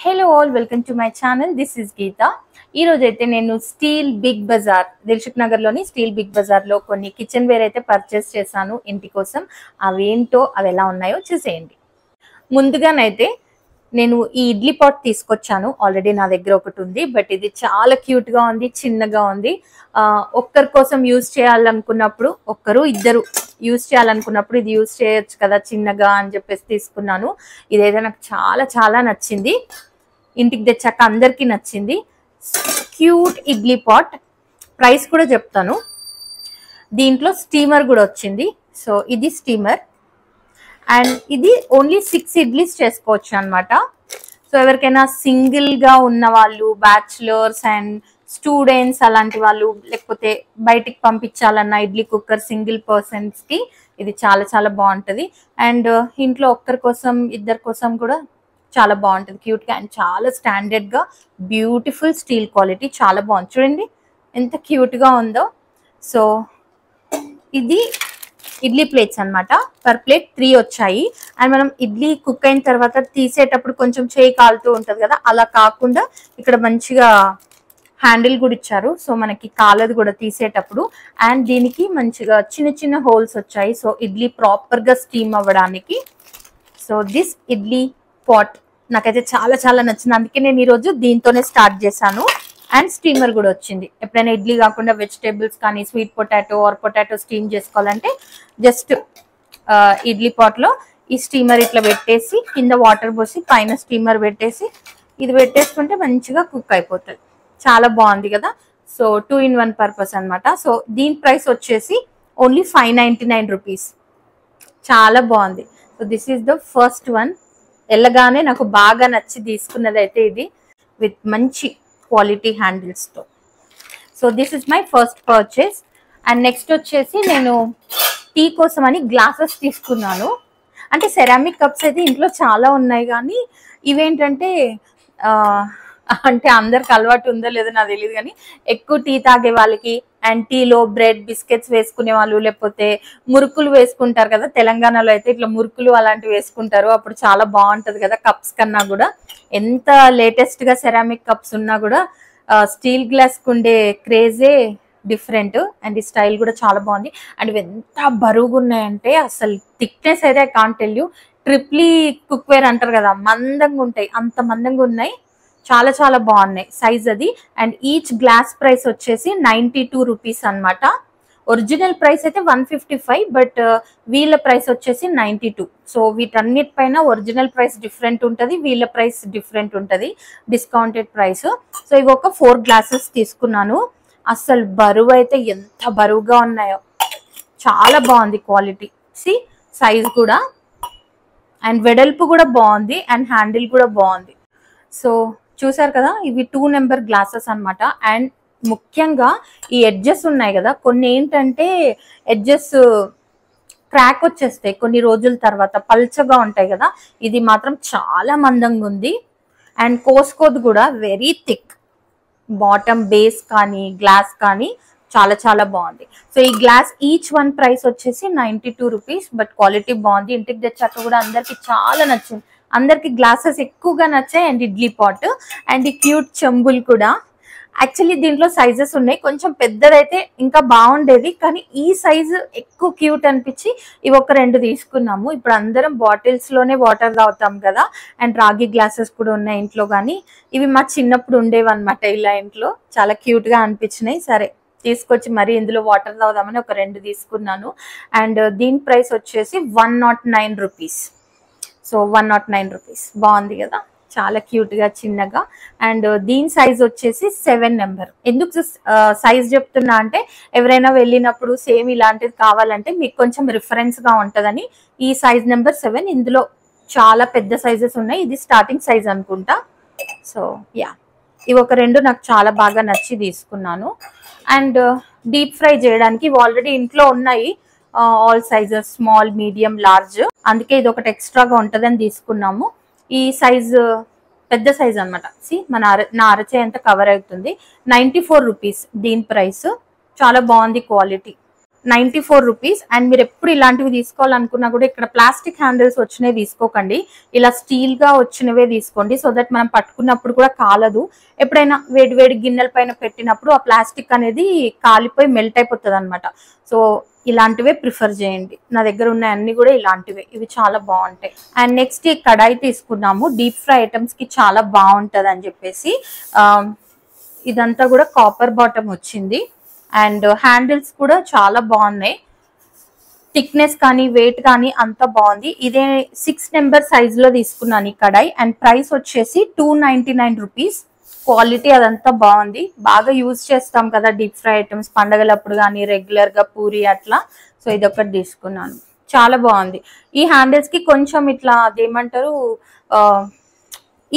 Hello all, welcome to my channel. This is Geetha. ఈ రోజు అయితే నేను steel Big Bazaar, Dilsukhnagar లోని స్టీల్ బిగ్ బజార్ లో కొన్ని కిచెన్ వేర్ అయితే పర్చేస్ చేశాను ఇంటి కోసం. అవేంటో అవి ఎలా ఉన్నాయో చూసేయండి. ముందుగానైతే నేను ఈ ఇడ్లీ పాట్ తీసుకొచ్చాను. ఆల్రెడీ నా దగ్గర ఒకటి ఉంది, బట్ ఇది చాలా క్యూట్ గా ఉంది, చిన్నగా ఉంది. ఒక్కరి కోసం యూజ్ చేయాలనుకున్నప్పుడు, ఒక్కరు ఇద్దరు యూజ్ చేయాలనుకున్నప్పుడు ఇది యూజ్ చేయొచ్చు కదా చిన్నగా అని చెప్పేసి తీసుకున్నాను. ఇదైతే నాకు చాలా చాలా నచ్చింది. ఇంటికి తెచ్చాక అందరికీ నచ్చింది. Cute idli pot. ప్రైస్ కూడా చెప్తాను. దీంట్లో స్టీమర్ కూడా వచ్చింది. సో ఇది స్టీమర్ అండ్ ఇది ఓన్లీ 6 ఇడ్లీస్ చేసుకోవచ్చు అనమాట. సో ఎవరికైనా సింగిల్ గా ఉన్న వాళ్ళు, బ్యాచులర్స్ అండ్ స్టూడెంట్స్ అలాంటి వాళ్ళు, లేకపోతే బయటికి పంపించాలన్న ఇడ్లీ కుక్కర్ సింగిల్ పర్సన్స్ కి ఇది చాలా చాలా బాగుంటది. అండ్ ఇంట్లో ఒక్కరి కోసం ఇద్దరి కోసం కూడా చాలా బాగుంటది, క్యూట్ గా. అండ్ చాలా స్టాండర్డ్ గా బ్యూటిఫుల్ స్టీల్ క్వాలిటీ, చాలా బాగుంది. చూడండి ఎంత క్యూట్ గా ఉందో. సో ఇది ఇడ్లీ ప్లేట్స్ అన్నమాట. పర్ ప్లేట్ 3 వచ్చాయి. అండ్ మనం ఇడ్లీ కుక్ అయిన తర్వాత తీసేటప్పుడు కొంచెం చేయి కాలుతూ ఉంటది కదా, అలా కాకుండా ఇక్కడ మంచిగా హ్యాండిల్ కూడా ఇచ్చారు. సో మనకి కాలదు కూడా తీసేటప్పుడు. అండ్ దీనికి మంచిగా చిన్న చిన్న హోల్స్ వచ్చాయి. సో ఇడ్లీ ప్రాపర్ గా స్టీమ్ అవ్వడానికి. సో దిస్ ఇడ్లీ పాట్ నాకైతే చాలా చాలా నచ్చింది. అందుకే నేను ఈరోజు దీంతోనే స్టార్ట్ చేశాను. అండ్ స్టీమర్ కూడా వచ్చింది. ఎప్పుడైనా ఇడ్లీ కాకుండా వెజిటేబుల్స్ కానీ sweet potato or potato steam చేసుకోవాలంటే జస్ట్ ఇడ్లీ పాట్లో ఈ స్టీమర్ ఇట్లా పెట్టేసి కింద వాటర్ పోసి పైన స్టీమర్ పెట్టేసి ఇది పెట్టేసుకుంటే మంచిగా కుక్ అయిపోతుంది. చాలా బాగుంది కదా. సో 2 in 1 పర్పస్ అనమాట. సో దీని ప్రైస్ వచ్చేసి ఓన్లీ 599 రూపీస్. చాలా బాగుంది. So this is the first one. వెళ్ళగానే నాకు బాగా నచ్చి తీసుకున్నది అయితే ఇది, విత్ మంచి క్వాలిటీ హ్యాండిల్స్ తో. So this is my first purchase. And next వచ్చేసి నేను టీ కోసం అని గ్లాసెస్ తీసుకున్నాను. అంటే సెరామిక్ కప్స్ అయితే ఇంట్లో చాలా ఉన్నాయి, కానీ ఇవేంటంటే అంటే అందరికి అలవాటు ఉందో లేదో నాకు తెలియదు, కానీ ఎక్కువ టీ తాగే వాళ్ళకి అండ్ టీలో బ్రెడ్ బిస్కెట్స్ వేసుకునే వాళ్ళు, లేకపోతే మురుకులు వేసుకుంటారు కదా, తెలంగాణలో అయితే ఇట్లా మురుకులు అలాంటివి వేసుకుంటారు. అప్పుడు చాలా బాగుంటది కదా కప్స్ కన్నా కూడా. ఎంత లేటెస్ట్ గా సెరామిక్ కప్స్ ఉన్నా కూడా స్టీల్ గ్లాస్ కుండే క్రేజే డిఫరెంట్. అండ్ ఈ స్టైల్ కూడా చాలా బాగుంది. అండ్ ఎంత బరువుగా ఉన్నాయంటే అసలు థిక్నెస్ అయితే I can't tell you. Triple E cookware అంటారు కదా, మందంగా ఉంటాయి, అంత మందంగా ఉన్నాయి. చాలా చాలా బాగున్నాయి సైజ్ అది. అండ్ ఈచ్ గ్లాస్ ప్రైస్ వచ్చేసి 92 రూపీస్ అనమాట. ఒరిజినల్ ప్రైస్ అయితే 155, బట్ వీళ్ళ ప్రైస్ వచ్చేసి 92. సో వీటన్నిటిపైన ఒరిజినల్ ప్రైస్ డిఫరెంట్ ఉంటుంది, వీళ్ళ ప్రైస్ డిఫరెంట్ ఉంటుంది, డిస్కౌంటెడ్ ప్రైస్. సో ఇవి ఒక 4 గ్లాసెస్ తీసుకున్నాను. అసలు బరువు అయితే ఎంత బరువుగా ఉన్నాయో, చాలా బాగుంది క్వాలిటీ. సి సైజ్ కూడా అండ్ వెడల్పు కూడా బాగుంది అండ్ హ్యాండిల్ కూడా బాగుంది. సో చూసారు కదా, ఇవి 2 నెంబర్ గ్లాసెస్ అనమాట. అండ్ ముఖ్యంగా ఈ ఎడ్జెస్ ఉన్నాయి కదా, కొన్ని ఏంటంటే ఎడ్జెస్ క్రాక్ వచ్చేస్తాయి కొన్ని రోజుల తర్వాత, పల్చగా ఉంటాయి కదా. ఇది మాత్రం చాలా మందంగా ఉంది. అండ్ కోసుకోదు కూడా వెరీ థిక్. బాటమ్ బేస్ కానీ గ్లాస్ కానీ చాలా చాలా బాగుంది. సో ఈ గ్లాస్ ఈచ్ వన్ ప్రైస్ వచ్చేసి 92 రూపీస్, బట్ క్వాలిటీ బాగుంది. ఇంటికి తెచ్చాక కూడా అందరికి చాలా నచ్చింది. అందరికి గ్లాసెస్ ఎక్కువగా నచ్చాయి. అండ్ ఇడ్లీ పాట్ అండ్ ఈ క్యూట్ చెంబులు కూడా. యాక్చువల్లీ దీంట్లో సైజెస్ ఉన్నాయి, కొంచెం పెద్దదైతే ఇంకా బాగుండేది, కానీ ఈ సైజు ఎక్కువ క్యూట్ అనిపించి ఇవి ఒక 2 తీసుకున్నాము. ఇప్పుడు అందరం బాటిల్స్ లోనే వాటర్ తాగుతాం కదా. అండ్ రాగి గ్లాసెస్ కూడా ఉన్నాయి ఇంట్లో, కానీ ఇవి మా చిన్నప్పుడు ఉండేవి అనమాట ఇలా ఇంట్లో. చాలా క్యూట్ గా అనిపించినాయి. సరే తీసుకొచ్చి మరి ఇందులో వాటర్ తాగుదామని ఒక 2 తీసుకున్నాను. అండ్ దీని ప్రైస్ వచ్చేసి 109 రూపీస్. So 109 rupees. బాగుంది కదా, చాలా క్యూట్ గా చిన్నగా. అండ్ దీని సైజ్ వచ్చేసి 7 నెంబర్. ఎందుకు సైజ్ చెప్తున్నా అంటే ఎవరైనా వెళ్ళినప్పుడు సేమ్ ఇలాంటిది కావాలంటే మీకు కొంచెం రిఫరెన్స్ గా ఉంటదని ఈ సైజ్ నెంబర్ 7. ఇందులో చాలా పెద్ద సైజెస్ ఉన్నాయి, ఇది స్టార్టింగ్ సైజ్ అనుకుంటా. సో యా, ఇవి ఒక 2 నాకు చాలా బాగా నచ్చి తీసుకున్నాను. అండ్ డీప్ ఫ్రై చేయడానికి ఇవి ఆల్రెడీ ఇంట్లో ఉన్నాయి, all sizes, small medium large. అందుకే ఇది ఒకటి ఎక్స్ట్రాగా ఉంటుందని తీసుకున్నాము. ఈ సైజ్ పెద్ద సైజ్ అనమాట. సి నా అరచేయి అంతా కవర్ అవుతుంది. 94 రూపీస్ దీని ప్రైస్. చాలా బాగుంది క్వాలిటీ. 94 రూపీస్. అండ్ మీరు ఎప్పుడు ఇలాంటివి తీసుకోవాలనుకున్నా కూడా ఇక్కడ ప్లాస్టిక్ హ్యాండిల్స్ వచ్చినవి తీసుకోకండి, ఇలా స్టీల్ గా వచ్చినవే తీసుకోండి. సో దట్ మనం పట్టుకున్నప్పుడు కూడా కాలదు. ఎప్పుడైనా వేడి వేడి గిన్నెల పైన పెట్టినప్పుడు ఆ ప్లాస్టిక్ అనేది కాలిపోయి మెల్ట్ అయిపోతుంది అనమాట. సో ఇలాంటివే ప్రిఫర్ చేయండి. నా దగ్గర ఉన్న అన్ని కూడా ఇలాంటివే, ఇవి చాలా బాగుంటాయి. అండ్ నెక్స్ట్ ఈ కడాయి తీసుకున్నాము, డీప్ ఫ్రై ఐటమ్స్ కి చాలా బాగుంటది అని చెప్పేసి. ఇదంతా కూడా కాపర్ బాటమ్ వచ్చింది. అండ్ హ్యాండిల్స్ కూడా చాలా బాగున్నాయి, థిక్నెస్ కానీ వెయిట్ కానీ అంతా బాగుంది. ఇదే 6 నెంబర్ సైజ్ లో తీసుకున్నాను ఈ కడాయి. అండ్ ప్రైస్ వచ్చేసి 299 రూపీస్. క్వాలిటీ అదంతా బాగుంది, బాగా యూజ్ చేస్తాం కదా డీప్ ఫ్రై ఐటమ్స్ పండగలప్పుడు కానీ రెగ్యులర్ గా పూరి అట్లా. సో ఇదొకటి తీసుకున్నాను, చాలా బాగుంది. ఈ హ్యాండిల్స్ కి కొంచెం ఇట్లా అదేమంటారు,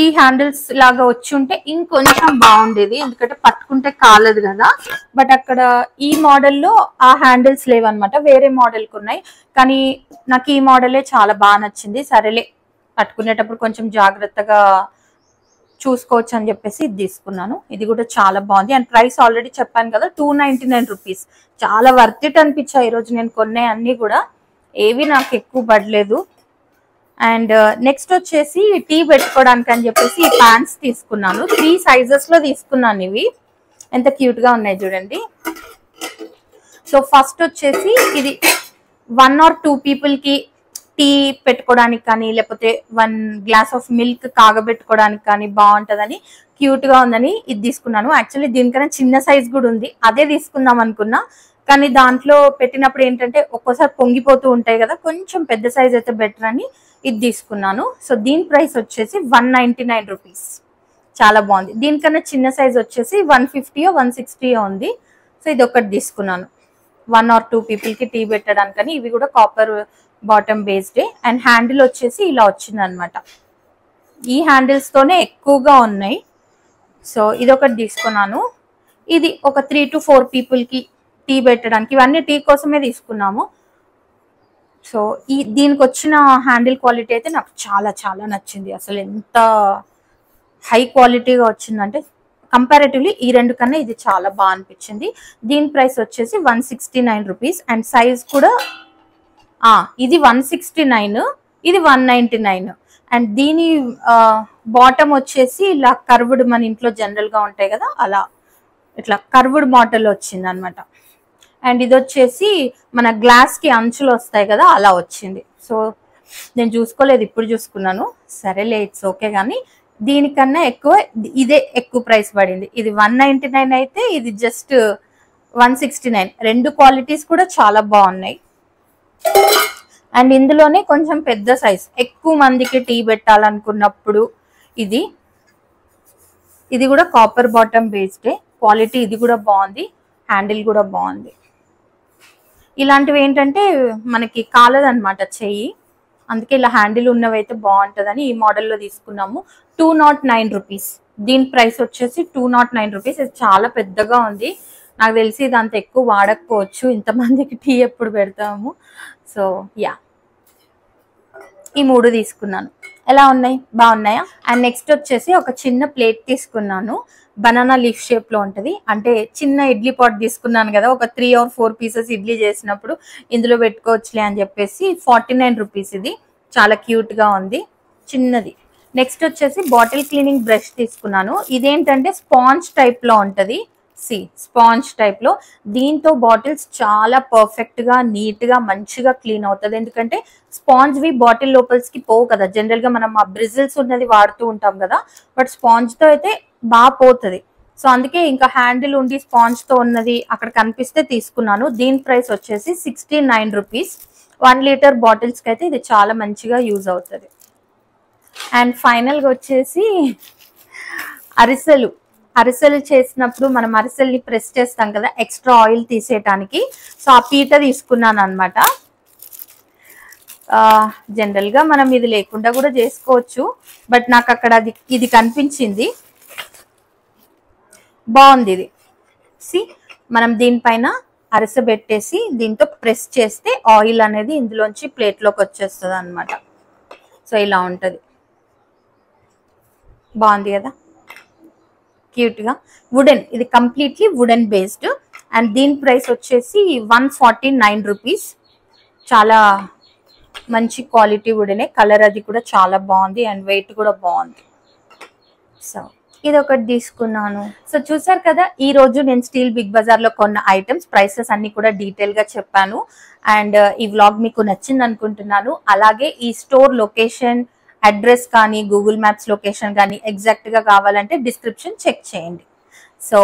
ఈ హ్యాండిల్స్ లాగా వచ్చి ఉంటే ఇంకొంచెం బాగుండేది, ఎందుకంటే పట్టుకుంటే కాలదు కదా. బట్ అక్కడ ఈ మోడల్లో ఆ హ్యాండిల్స్ లేవన్నమాట, వేరే మోడల్కి ఉన్నాయి. కానీ నాకు ఈ మోడలే చాలా బాగా నచ్చింది. సరేలే పట్టుకునేటప్పుడు కొంచెం జాగ్రత్తగా చూసుకోవచ్చు అని చెప్పేసి ఇది తీసుకున్నాను. ఇది కూడా చాలా బాగుంది. అండ్ ప్రైస్ ఆల్రెడీ చెప్పాను కదా 299 రూపీస్. చాలా వర్త్ ఇట్ అనిపించాయి ఈరోజు నేను కొనే అన్ని కూడా, ఏవి నాకు ఎక్కువ పడలేదు. అండ్ నెక్స్ట్ వచ్చేసి టీ పెట్టుకోవడానికి అని చెప్పేసి ఈ ప్యాన్స్ తీసుకున్నాను. 3 సైజెస్ లో తీసుకున్నాను. ఇవి ఎంత క్యూట్ గా ఉన్నాయి చూడండి. సో ఫస్ట్ వచ్చేసి ఇది 1 or 2 పీపుల్ కి టీ పెట్టుకోవడానికి కానీ లేకపోతే 1 గ్లాస్ ఆఫ్ మిల్క్ కాగబెట్టుకోవడానికి కానీ బాగుంటుందని, క్యూట్ గా ఉందని ఇది తీసుకున్నాను. యాక్చువల్లీ దీనికన్నా చిన్న సైజ్ కూడా ఉంది, అదే తీసుకుందాం అనుకున్నా. కానీ దాంట్లో పెట్టినప్పుడు ఏంటంటే ఒక్కోసారి పొంగిపోతూ ఉంటాయి కదా, కొంచెం పెద్ద సైజ్ అయితే బెటర్ అని ఇది తీసుకున్నాను. సో దీని ప్రైస్ వచ్చేసి 199 రూపీస్, చాలా బాగుంది. దీనికన్నా చిన్న సైజ్ వచ్చేసి 150 or 160 ఉంది. సో ఇది ఒకటి తీసుకున్నాను 1 or 2 పీపుల్ కి టీ పెట్టడానికని. ఇవి కూడా కాపర్ బాటమ్ బేస్డే. అండ్ హ్యాండిల్ వచ్చేసి ఇలా వచ్చింది అనమాట, ఈ హ్యాండిల్స్ తోనే ఎక్కువగా ఉన్నాయి. సో ఇది ఒకటి తీసుకున్నాను. ఇది ఒక 3 to 4 పీపుల్ కి టీ పెట్టడానికి, ఇవన్నీ టీ కోసమే తీసుకున్నాము. సో దీనికి వచ్చిన హ్యాండిల్ క్వాలిటీ అయితే నాకు చాలా చాలా నచ్చింది. అసలు ఎంత హై క్వాలిటీగా వచ్చిందంటే కంపారేటివ్లీ ఈ రెండు కన్నా ఇది చాలా బాగా అనిపించింది. దీని ప్రైస్ వచ్చేసి 169 రూపీస్. అండ్ సైజ్ కూడా ఇది 169, ఇది 199. అండ్ దీని బాటమ్ వచ్చేసి ఇలా కర్వ్డ్, మన ఇంట్లో జనరల్ గా ఉంటాయి కదా అలా ఇట్లా కర్వ్డ్ మోడల్ వచ్చింది అనమాట. అండ్ ఇది వచ్చేసి మన గ్లాస్ కి అంచులు వస్తాయి కదా అలా వచ్చింది. సో నేను చూసుకోలేదు, ఇప్పుడు చూసుకున్నాను. సరేలే ఇట్స్ ఓకే. కానీ దీనికన్నా ఎక్కువ ఇదే ఎక్కువ ప్రైస్ పడింది. ఇది 199 అయితే ఇది జస్ట్ 169. రెండు క్వాలిటీస్ కూడా చాలా బాగున్నాయి. అండ్ ఇందులోనే కొంచెం పెద్ద సైజ్, ఎక్కువ మందికి టీ పెట్టాలనుకున్నప్పుడు ఇది కూడా కాపర్ బాటమ్ బేస్డే. క్వాలిటీ ఇది కూడా బాగుంది, హ్యాండిల్ కూడా బాగుంది. ఇలాంటివి ఏంటంటే మనకి కాలదనమాట చెయ్యి, అందుకే ఇలా హ్యాండిల్ ఉన్నవైతే బాగుంటుందని ఈ మోడల్లో తీసుకున్నాము. 209 రూపీస్. దీని ప్రైస్ వచ్చేసి 209 రూపీస్. ఇది చాలా పెద్దగా ఉంది, నాకు తెలిసి ఇది అంత ఎక్కువ వాడకపోవచ్చు, ఇంతమందికి టీ ఎప్పుడు పెడతాము. సో యా, ఈ 3 తీసుకున్నాను. ఎలా ఉన్నాయి, బాగున్నాయా? అండ్ నెక్స్ట్ వచ్చేసి ఒక చిన్న ప్లేట్ తీసుకున్నాను, బనానా లీఫ్ షేప్ లో ఉంటది. అంటే చిన్న ఇడ్లీ పాట్ తీసుకున్నాను కదా, ఒక 3 or 4 పీసెస్ ఇడ్లీ చేసినప్పుడు ఇందులో పెట్టుకోవచ్చులే అని చెప్పేసి 49 రూపీస్. ఇది చాలా క్యూట్ గా ఉంది, చిన్నది. నెక్స్ట్ వచ్చేసి బాటిల్ క్లీనింగ్ బ్రష్ తీసుకున్నాను. ఇదేంటంటే స్పాంజ్ టైప్ లో ఉంటది, స్పాంజ్ టైప్ లో. దీంతో బాటిల్స్ చాలా పర్ఫెక్ట్ గా నీట్ గా మంచిగా క్లీన్ అవుతుంది. ఎందుకంటే స్పాంజ్ వి బాటిల్ లోపలికి పోవు కదా, జనరల్ గా మనం ఆ బ్రిజిల్స్ ఉన్నది వాడుతూ ఉంటాం కదా, బట్ స్పాంజ్ తో అయితే బాగా పోతుంది. సో అందుకే ఇంకా హ్యాండిల్ ఉండి స్పాంజ్ తో ఉన్నది అక్కడ కనిపిస్తే తీసుకున్నాను. దీని ప్రైస్ వచ్చేసి 69 రూపీస్. 1 లీటర్ బాటిల్స్ కి అయితే ఇది చాలా మంచిగా యూజ్ అవుతుంది. అండ్ ఫైనల్ గా వచ్చేసి అరిసెలు చేసినప్పుడు మనం అరిసెల్ని ప్రెస్ చేస్తాం కదా ఎక్స్ట్రా ఆయిల్ తీసేయటానికి. సో ఆ పీట తీసుకున్నాను అనమాట. జనరల్ గా మనం ఇది లేకుండా కూడా చేసుకోవచ్చు, బట్ నాకు అక్కడ ఇది కనిపించింది, బాగుంది ఇది. మనం దీనిపైన అరిసె పెట్టేసి దీంతో ప్రెస్ చేస్తే ఆయిల్ అనేది ఇందులోంచి ప్లేట్లోకి వచ్చేస్తుంది అనమాట. సో ఇలా ఉంటుంది, బాగుంది కదా, క్యూట్ గా. వుడెన్, ఇది కంప్లీట్లీ వుడెన్ బేస్డ్. అండ్ దీని ప్రైస్ వచ్చేసి 149 రూపీస్. చాలా మంచి క్వాలిటీ వుడనే, కలర్ అది కూడా చాలా బాగుంది అండ్ వెయిట్ కూడా బాగుంది. సో ఇది ఒకటి తీసుకున్నాను. సో చూసారు కదా, ఈ రోజు నేను స్టీల్ బిగ్ బజార్ లో కొన్న ఐటమ్స్ ప్రైసెస్ అన్ని కూడా డీటెయిల్ గా చెప్పాను. అండ్ ఈ వ్లాగ్ మీకు నచ్చింది అనుకుంటున్నాను. అలాగే ఈ స్టోర్ లొకేషన్, అడ్రస్ కానీ గూగుల్ మ్యాప్స్ లొకేషన్ కానీ ఎగ్జాక్ట్ గా కావాలంటే డిస్క్రిప్షన్ చెక్ చేయండి. So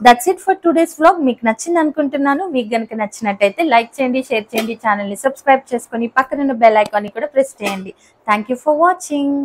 that's it for today's vlog. మీకు నచ్చింది అనుకుంటున్నాను. మీకు కనుక నచ్చినట్టయితే లైక్ చేయండి, షేర్ చేయండి, ఛానల్ని సబ్స్క్రైబ్ చేసుకొని పక్కనున్న బెల్ ఐకాన్ని కూడా ప్రెస్ చేయండి. Thank you for watching.